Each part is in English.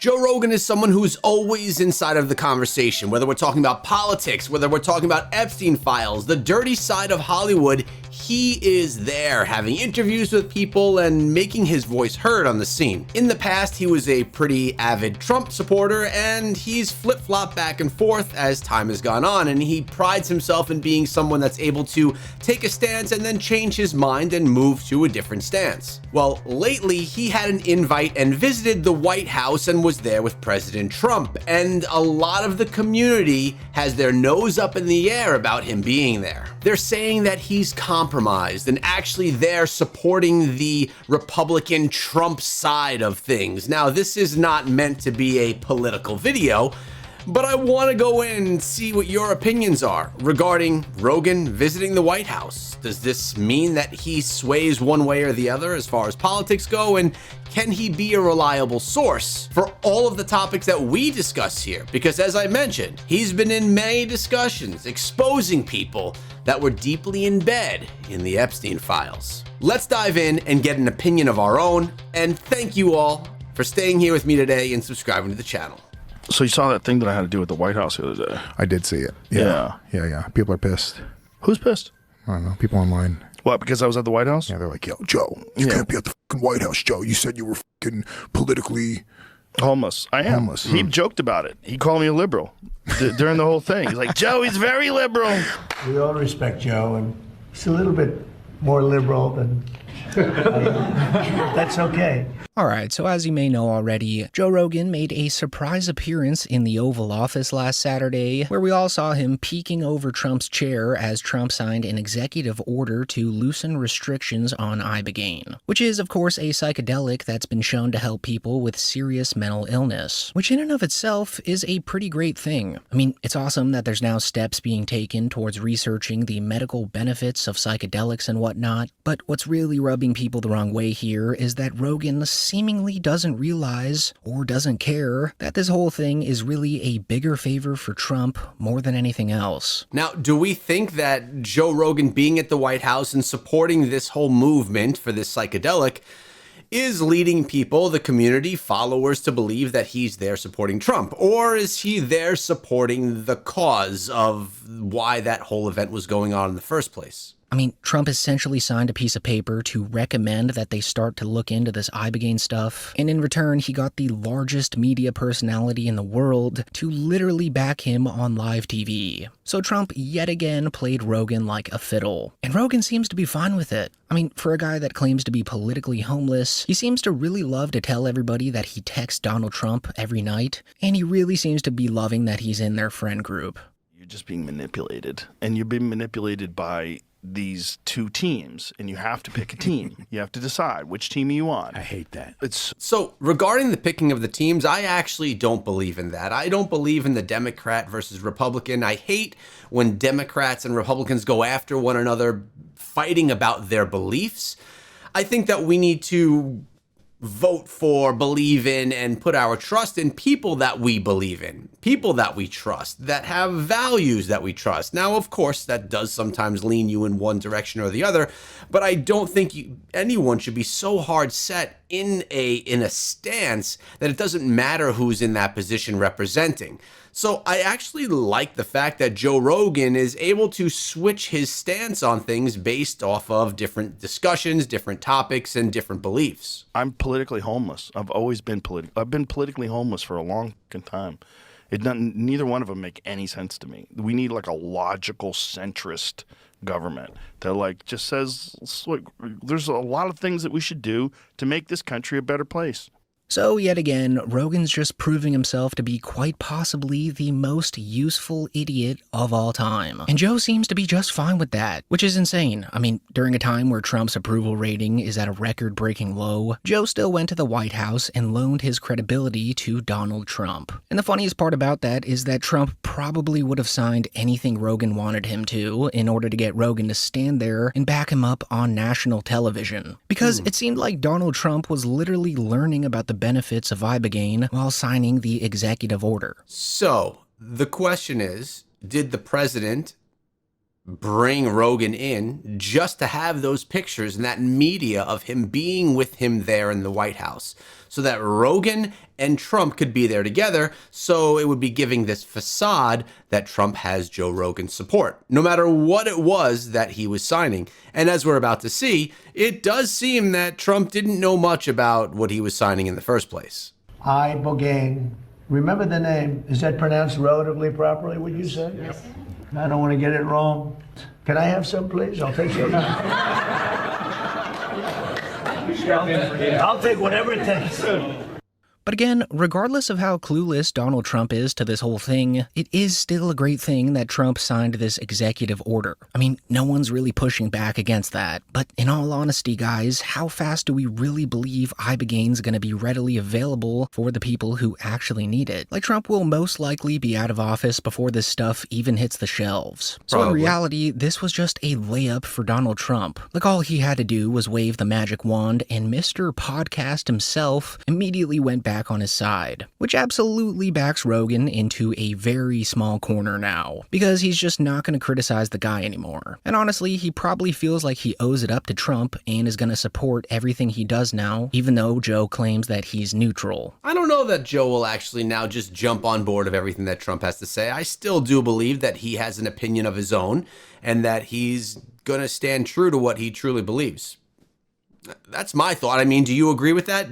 Joe Rogan is someone who's always inside of the conversation, whether we're talking about politics, whether we're talking about Epstein files, the dirty side of Hollywood. He is there having interviews with people and making his voice heard on the scene. In the past, he was a pretty avid Trump supporter, and he's flip-flopped back and forth as time has gone on, and he prides himself in being someone that's able to take a stance and then change his mind and move to a different stance. Well, lately, he had an invite and visited the White House and was there with President Trump, and a lot of the community has their nose up in the air about him being there. They're saying that he's compromised and actually they're supporting the Republican Trump side of things. Now, this is not meant to be a political video, but I want to go in and see what your opinions are regarding Rogan visiting the White House. Does this mean that he sways one way or the other as far as politics go? And can he be a reliable source for all of the topics that we discuss here? Because as I mentioned, he's been in many discussions exposing people that were deeply in bed in the Epstein files. Let's dive in and get an opinion of our own. And thank you all for staying here with me today and subscribing to the channel. So you saw that thing that I had to do with the White House the other day? I did see it. Yeah. People are pissed. Who's pissed? I don't know. People online. What, because I was at the White House? Yeah, they're like, yo, Joe, you can't be at the fucking White House, Joe. You said you were fucking politically homeless. I am. Homeless. He joked about it. He called me a liberal during the whole thing. He's like, Joe, he's very liberal. We all respect Joe, and he's a little bit more liberal than... that's okay. Alright, so as you may know already, Joe Rogan made a surprise appearance in the Oval Office last Saturday, where we all saw him peeking over Trump's chair as Trump signed an executive order to loosen restrictions on Ibogaine, which is, of course, a psychedelic that's been shown to help people with serious mental illness, which in and of itself is a pretty great thing. I mean, it's awesome that there's now steps being taken towards researching the medical benefits of psychedelics and whatnot, but what's really rubbing people the wrong way here is that Rogan seemingly doesn't realize or doesn't care that this whole thing is really a bigger favor for Trump more than anything else. Now, do we think that Joe Rogan being at the White House and supporting this whole movement for this psychedelic is leading people, the community, followers, to believe that he's there supporting Trump? Or is he there supporting the cause of why that whole event was going on in the first place? I mean, Trump essentially signed a piece of paper to recommend that they start to look into this Ibogaine stuff, and in return, he got the largest media personality in the world to literally back him on live TV. So Trump yet again played Rogan like a fiddle, and Rogan seems to be fine with it. I mean, for a guy that claims to be politically homeless, he seems to really love to tell everybody that he texts Donald Trump every night, and he really seems to be loving that he's in their friend group. You're just being manipulated, and you're being manipulated by these two teams, and you have to pick a team. You have to decide which team you on. I hate that. So regarding the picking of the teams, I actually don't believe in that. I don't believe in the Democrat versus Republican. I hate when Democrats and Republicans go after one another fighting about their beliefs. I think that we need to vote for, believe in, and put our trust in people that we believe in, people that we trust, that have values that we trust. Now, of course, that does sometimes lean you in one direction or the other, but I don't think anyone should be so hard set in a stance that it doesn't matter who's in that position representing. So I actually like the fact that Joe Rogan is able to switch his stance on things based off of different discussions, different topics, and different beliefs. I'm politically homeless. I've always been I've been politically homeless for a long time. Neither one of them make any sense to me. We need like a logical centrist government that like just says, look, there's a lot of things that we should do to make this country a better place. So yet again, Rogan's just proving himself to be quite possibly the most useful idiot of all time. And Joe seems to be just fine with that, which is insane. I mean, during a time where Trump's approval rating is at a record-breaking low, Joe still went to the White House and loaned his credibility to Donald Trump. And the funniest part about that is that Trump probably would have signed anything Rogan wanted him to in order to get Rogan to stand there and back him up on national television. Because it seemed like Donald Trump was literally learning about the benefits of Ibogaine while signing the executive order. So the question is, did the president bring Rogan in just to have those pictures and that media of him being with him there in the White House? so that Rogan and Trump could be there together, so it would be giving this facade that Trump has Joe Rogan's support, no matter what it was that he was signing. And as we're about to see, it does seem that Trump didn't know much about what he was signing in the first place. Ibogaine. Remember the name. Is that pronounced relatively properly, would you say? Yes. I don't want to get it wrong. Can I have some, please? I'll take some. I'll take whatever it takes. But again, regardless of how clueless Donald Trump is to this whole thing, it is still a great thing that Trump signed this executive order. I mean, no one's really pushing back against that. But in all honesty, guys, how fast do we really believe Ibogaine's going to be readily available for the people who actually need it? Like, Trump will most likely be out of office before this stuff even hits the shelves. So Probably. in reality, this was just a layup for Donald Trump. Like, all he had to do was wave the magic wand, and Mr. Podcast himself immediately went back on his side, which absolutely backs Rogan into a very small corner now, because he's just not going to criticize the guy anymore. And honestly, he probably feels like he owes it up to Trump and is going to support everything he does now, even though Joe claims that he's neutral. I don't know that Joe will actually now just jump on board of everything that Trump has to say. I still do believe that he has an opinion of his own and that he's going to stand true to what he truly believes. That's my thought. I mean, do you agree with that?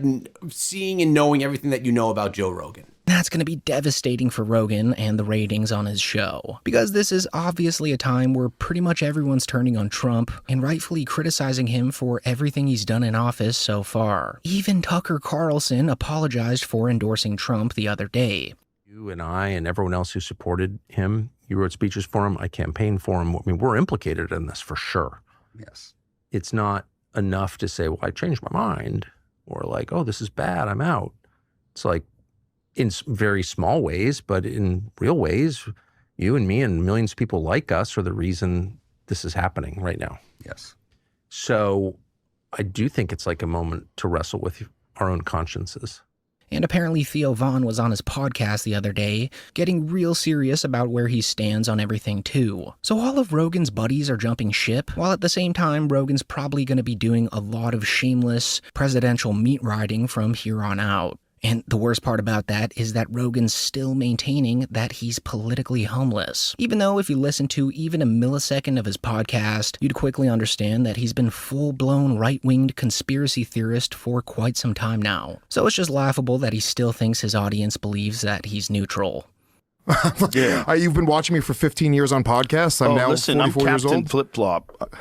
Seeing and knowing everything that you know about Joe Rogan. That's going to be devastating for Rogan and the ratings on his show, because this is obviously a time where pretty much everyone's turning on Trump and rightfully criticizing him for everything he's done in office so far. Even Tucker Carlson apologized for endorsing Trump the other day. You and I and everyone else who supported him, you wrote speeches for him, I campaigned for him. I mean, we're implicated in this for sure. Yes. It's not enough to say, well, I changed my mind, or like, oh, this is bad, I'm out. It's like, in very small ways, but in real ways, you and me and millions of people like us are the reason this is happening right now. Yes. So I do think it's like a moment to wrestle with our own consciences. And apparently Theo Von was on his podcast the other day, getting real serious about where he stands on everything too. So all of Rogan's buddies are jumping ship, while at the same time Rogan's probably going to be doing a lot of shameless presidential meat riding from here on out. And the worst part about that is that Rogan's still maintaining that he's politically homeless. Even though if you listen to even a millisecond of his podcast, you'd quickly understand that he's been full-blown right-winged conspiracy theorist for quite some time now. So it's just laughable that he still thinks his audience believes that he's neutral. Yeah. You've been watching me for 15 years on podcasts. I'm now listen, 44 I'm years Captain old. Flip Flop.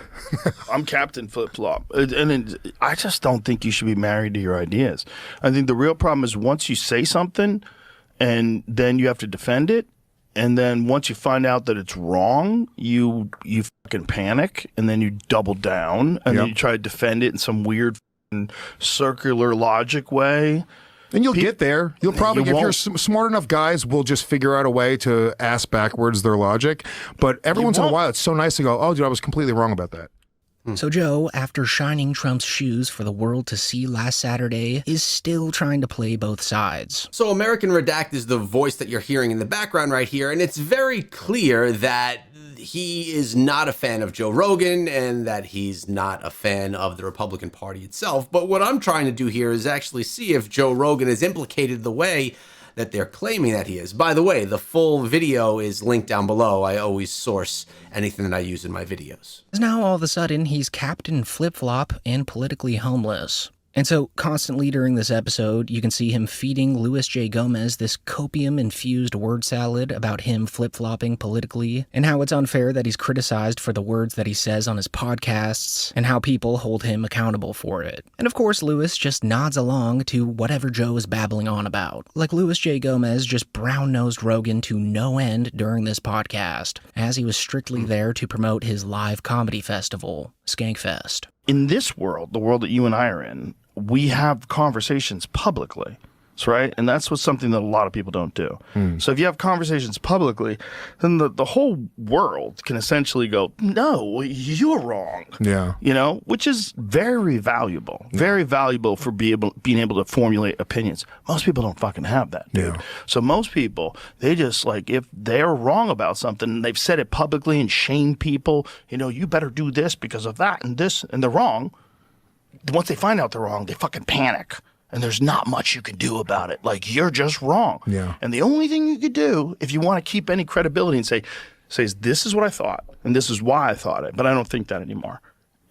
I'm Captain Flip Flop. I just don't think you should be married to your ideas. I think the real problem is once you say something and then you have to defend it, and then once you find out that it's wrong, you fucking panic, and then you double down, and then you try to defend it in some weird circular logic way. And you'll get there. You'll probably, if you're smart enough guys, will just figure out a way to ask backwards their logic. But every once in a while, it's so nice to go, oh, dude, I was completely wrong about that. So Joe, after shining Trump's shoes for the world to see last Saturday, is still trying to play both sides. So American Redact is the voice that you're hearing in the background right here, and it's very clear that he is not a fan of Joe Rogan and that he's not a fan of the Republican Party itself. But what I'm trying to do here is actually see if Joe Rogan is implicated the way that they're claiming that he is. By the way, the full video is linked down below. I always source anything that I use in my videos. Now all of a sudden, he's Captain Flip-Flop and politically homeless. And so constantly during this episode, you can see him feeding Luis J. Gomez this copium-infused word salad about him flip-flopping politically, and how it's unfair that he's criticized for the words that he says on his podcasts, and how people hold him accountable for it. And of course, Luis just nods along to whatever Joe is babbling on about. Like Luis J. Gomez just brown-nosed Rogan to no end during this podcast, as he was strictly there to promote his live comedy festival, Skankfest. In this world, the world that you and I are in, we have conversations publicly, right? And that's something that a lot of people don't do. So if you have conversations publicly, then the whole world can essentially go, no, you're wrong. Yeah. You know, which is very valuable for being able to formulate opinions. Most people don't fucking have that, dude. Yeah. So most people, they just like, if they're wrong about something, they've said it publicly and shame people, you know, you better do this because of that and this, and they're wrong. Once they find out they're wrong, they fucking panic. and there's not much you can do about it. Like, you're just wrong. Yeah. And the only thing you could do, if you want to keep any credibility and says, this is what I thought, and this is why I thought it, but I don't think that anymore.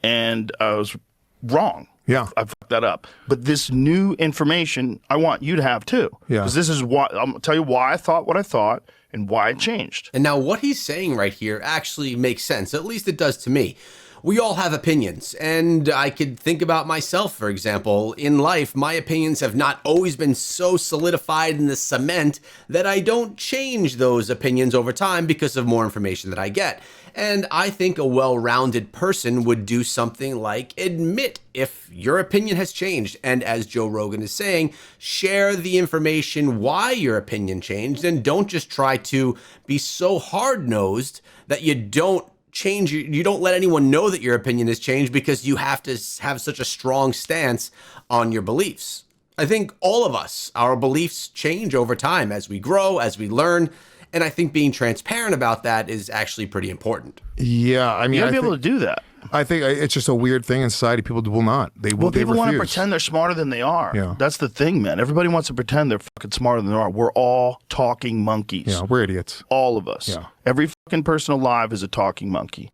And I was wrong. Yeah. I fucked that up. But this new information, I want you to have too. Yeah. Because this is why, I'm going to tell you why I thought what I thought and why it changed. And now what he's saying right here actually makes sense. At least it does to me. We all have opinions, and I could think about myself, for example. In life, my opinions have not always been so solidified in the cement that I don't change those opinions over time because of more information that I get. And I think a well-rounded person would do something like admit if your opinion has changed, and as Joe Rogan is saying, share the information why your opinion changed, and don't just try to be so hard-nosed that you don't change, you don't let anyone know that your opinion has changed because you have to have such a strong stance on your beliefs. I think all of us, our beliefs change over time as we grow, as we learn, and I think being transparent about that is actually pretty important. Yeah, I mean, You got to be able to do that. I think it's just a weird thing in society. People will not. They will. Well, people want to refuse. pretend they're smarter than they are. Yeah. That's the thing, man. Everybody wants to pretend they're fucking smarter than they are. We're all talking monkeys. Yeah, we're idiots. All of us. Yeah. Every fucking person alive is a talking monkey.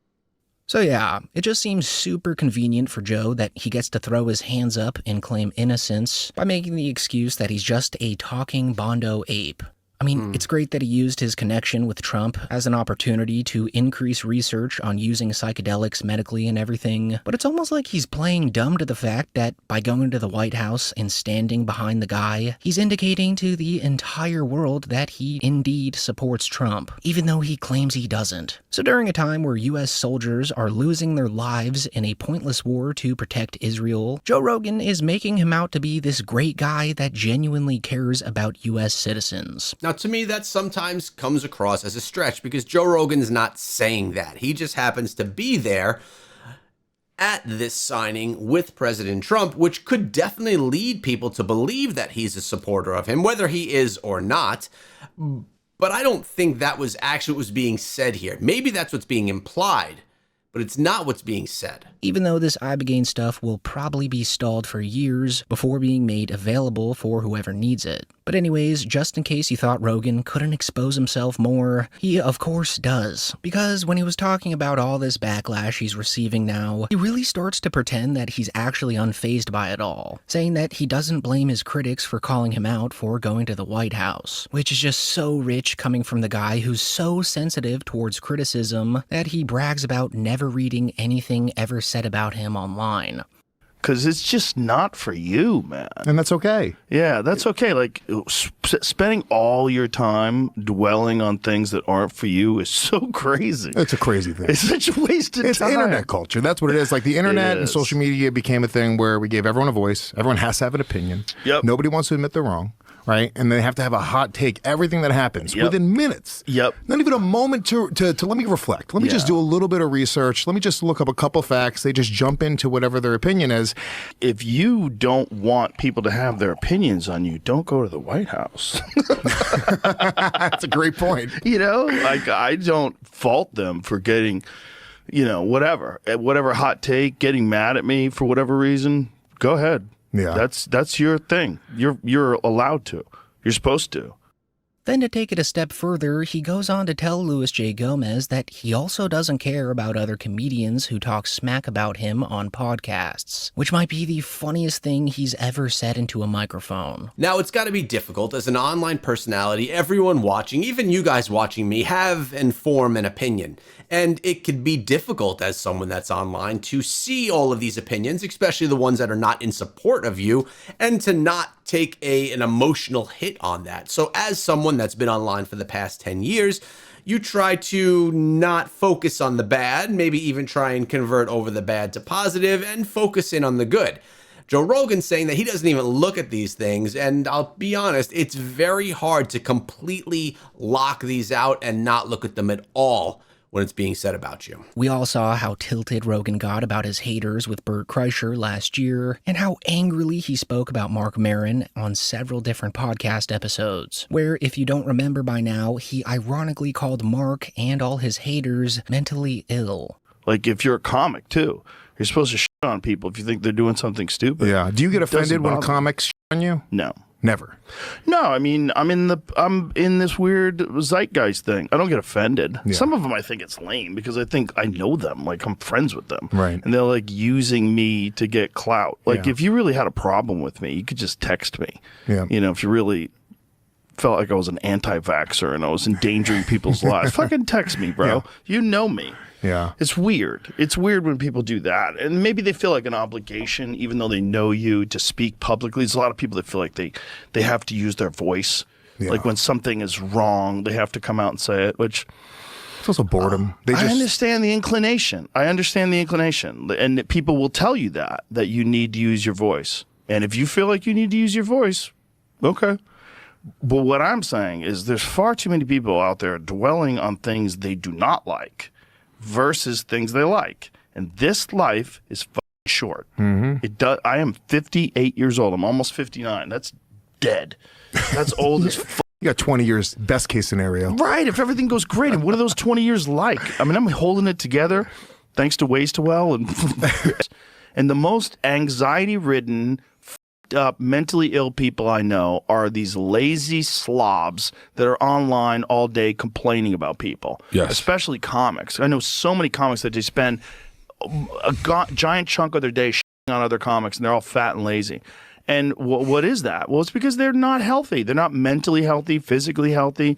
So yeah, it just seems super convenient for Joe that he gets to throw his hands up and claim innocence by making the excuse that he's just a talking Bondo ape. I mean, it's great that he used his connection with Trump as an opportunity to increase research on using psychedelics medically and everything, but it's almost like he's playing dumb to the fact that by going to the White House and standing behind the guy, he's indicating to the entire world that he indeed supports Trump, even though he claims he doesn't. So during a time where US soldiers are losing their lives in a pointless war to protect Israel, Joe Rogan is making him out to be this great guy that genuinely cares about US citizens. Now, to me, that sometimes comes across as a stretch because Joe Rogan's not saying that. He just happens to be there at this signing with President Trump, which could definitely lead people to believe that he's a supporter of him, whether he is or not. But I don't think that was actually what was being said here. Maybe that's what's being implied, but it's not what's being said. Even though this Ibogaine stuff will probably be stalled for years before being made available for whoever needs it. But anyways, just in case you thought Rogan couldn't expose himself more, he of course does. Because when he was talking about all this backlash he's receiving now, he really starts to pretend that he's actually unfazed by it all, saying that he doesn't blame his critics for calling him out for going to the White House, which is just so rich coming from the guy who's so sensitive towards criticism that he brags about never reading anything ever said about him online. Because it's just not for you, man. And that's okay. Yeah, that's okay. Like, spending all your time dwelling on things that aren't for you is so crazy. It's a crazy thing. It's such a wasted time. It's internet culture. That's what it is. Like, the internet and social media became a thing where we gave everyone a voice. Everyone has to have an opinion. Yep. Nobody wants to admit they're wrong. Right? And they have to have a hot take. Everything that happens within minutes. Yep. Not even a moment to let me reflect. Let me just do a little bit of research. Let me just look up a couple facts. They just jump into whatever their opinion is. If you don't want people to have their opinions on you, don't go to the White House. That's a great point. You know, like, I don't fault them for getting, whatever hot take, getting mad at me for whatever reason. Go ahead. Yeah. That's your thing. You're allowed to. You're supposed to. Then to take it a step further, he goes on to tell Louis J. Gomez that he also doesn't care about other comedians who talk smack about him on podcasts, which might be the funniest thing he's ever said into a microphone. Now, it's got to be difficult as an online personality. Everyone watching, even you guys watching me, have and form an opinion. And it could be difficult as someone that's online to see all of these opinions, especially the ones that are not in support of you, and to not take an emotional hit on that. So as someone that's been online for the past 10 years, you try to not focus on the bad, maybe even try and convert over the bad to positive and focus in on the good. Joe Rogan's saying that he doesn't even look at these things, and I'll be honest, it's very hard to completely lock these out and not look at them at all when it's being said about you. We all saw how tilted Rogan got about his haters with Bert Kreischer last year, and how angrily he spoke about Mark Maron on several different podcast episodes, where, if you don't remember by now, he ironically called Mark and all his haters mentally ill. Like, if you're a comic, too, you're supposed to shit on people if you think they're doing something stupid. Yeah. Do you get offended when bother comics shit on you? No. Never. No, I mean, I'm in this weird zeitgeist thing. I don't get offended. Yeah. Some of them I think it's lame because I think I know them, like I'm friends with them. Right. And they're like using me to get clout. Like Yeah. if you really had a problem with me, you could just text me. Yeah. You know, if you really felt like I was an anti-vaxxer and I was endangering people's lives, fucking text me, bro. Yeah. You know me. Yeah. It's weird. It's weird when people do that. And maybe they feel like an obligation, even though they know you, to speak publicly. There's a lot of people that feel like they have to use their voice. Yeah. Like when something is wrong, they have to come out and say it, which It's also boredom. I understand the inclination. And that people will tell you that you need to use your voice. And if you feel like you need to use your voice, okay. But what I'm saying is there's far too many people out there dwelling on things they do not like versus things they like. And this life is fucking short. Mm-hmm. I am 58 years old. I'm almost 59. That's dead. That's old as fuck. You got 20 years, best case scenario. Right, if everything goes great. And what are those 20 years like? I mean, I'm holding it together thanks to Ways to Well. And the most anxiety-ridden, up, mentally ill people I know are these lazy slobs that are online all day complaining about people. Yes. Especially comics. I know so many comics that just spend a giant chunk of their day shitting on other comics, and they're all fat and lazy. And what is that? Well, it's because they're not healthy. They're not mentally healthy, physically healthy.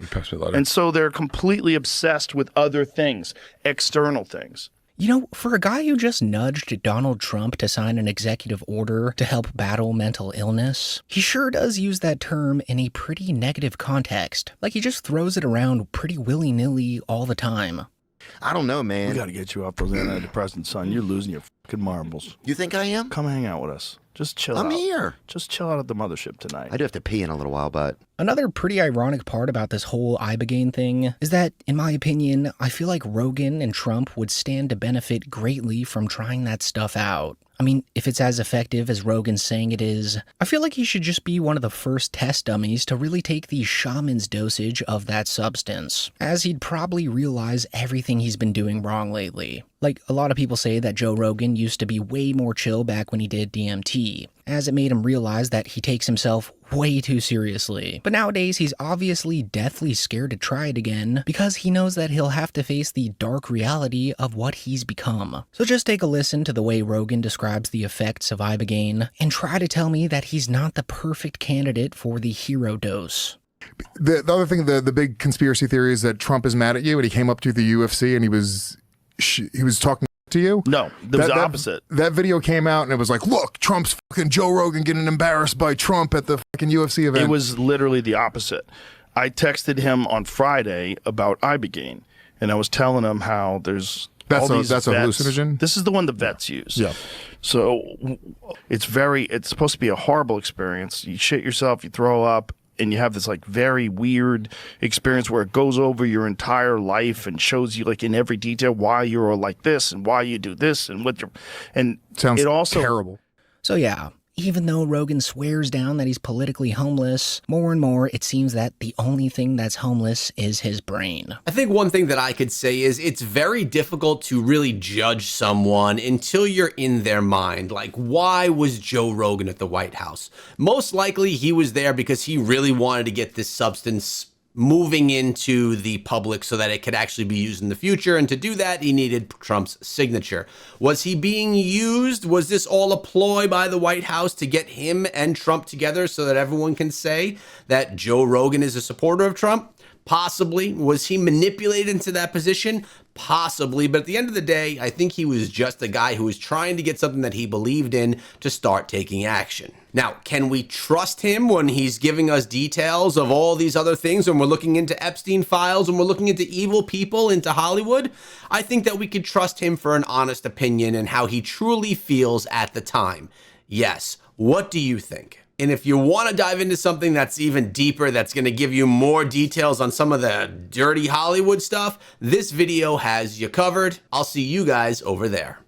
And so they're completely obsessed with other things, external things. You know, for a guy who just nudged Donald Trump to sign an executive order to help battle mental illness, he sure does use that term in a pretty negative context. Like he just throws it around pretty willy-nilly all the time. I don't know, man. We got to get you off those antidepressants, son. You're losing your fucking marbles. You think I am? Come hang out with us. Just chill out. I'm here. Just chill out at the mothership tonight. I do have to pee in a little while, but... Another pretty ironic part about this whole Ibogaine thing is that, in my opinion, I feel like Rogan and Trump would stand to benefit greatly from trying that stuff out. I mean, if it's as effective as Rogan's saying it is, I feel like he should just be one of the first test dummies to really take the shaman's dosage of that substance, as he'd probably realize everything he's been doing wrong lately. Like, a lot of people say that Joe Rogan used to be way more chill back when he did DMT, as it made him realize that he takes himself way too seriously. But nowadays, he's obviously deathly scared to try it again because he knows that he'll have to face the dark reality of what he's become. So just take a listen to the way Rogan describes the effects of Ibogaine and try to tell me that he's not the perfect candidate for the hero dose. The other thing, the big conspiracy theory is that Trump is mad at you and he came up to the UFC and he was talking to you? No, it was the opposite. That video came out and it was like, look, Trump's fucking Joe Rogan getting embarrassed by Trump at the fucking UFC event. It was literally the opposite. I texted him on Friday about Ibogaine, and I was telling him how there's that's all a these that's vets. a hallucinogen? This is the one the vets use. Yeah. So it's supposed to be a horrible experience. You shit yourself, you throw up, and you have this like very weird experience where it goes over your entire life and shows you like in every detail why you're like this and why you do this and what you're, and sounds it also terrible. So yeah, even though Rogan swears down that he's politically homeless, more and more it seems that the only thing that's homeless is his brain. I think one thing that I could say is it's very difficult to really judge someone until you're in their mind. Like, why was Joe Rogan at the White House? Most likely he was there because he really wanted to get this substance moving into the public so that it could actually be used in the future. And to do that, he needed Trump's signature. Was he being used? Was this all a ploy by the White House to get him and Trump together so that everyone can say that Joe Rogan is a supporter of Trump? Possibly. Was he manipulated into that position? Possibly. But at the end of the day, I think he was just a guy who was trying to get something that he believed in to start taking action. Now, can we trust him when he's giving us details of all these other things, when we're looking into Epstein files, when we're looking into evil people, into Hollywood? I think that we could trust him for an honest opinion and how he truly feels at the time. Yes. What do you think? And if you want to dive into something that's even deeper, that's going to give you more details on some of the dirty Hollywood stuff, this video has you covered. I'll see you guys over there.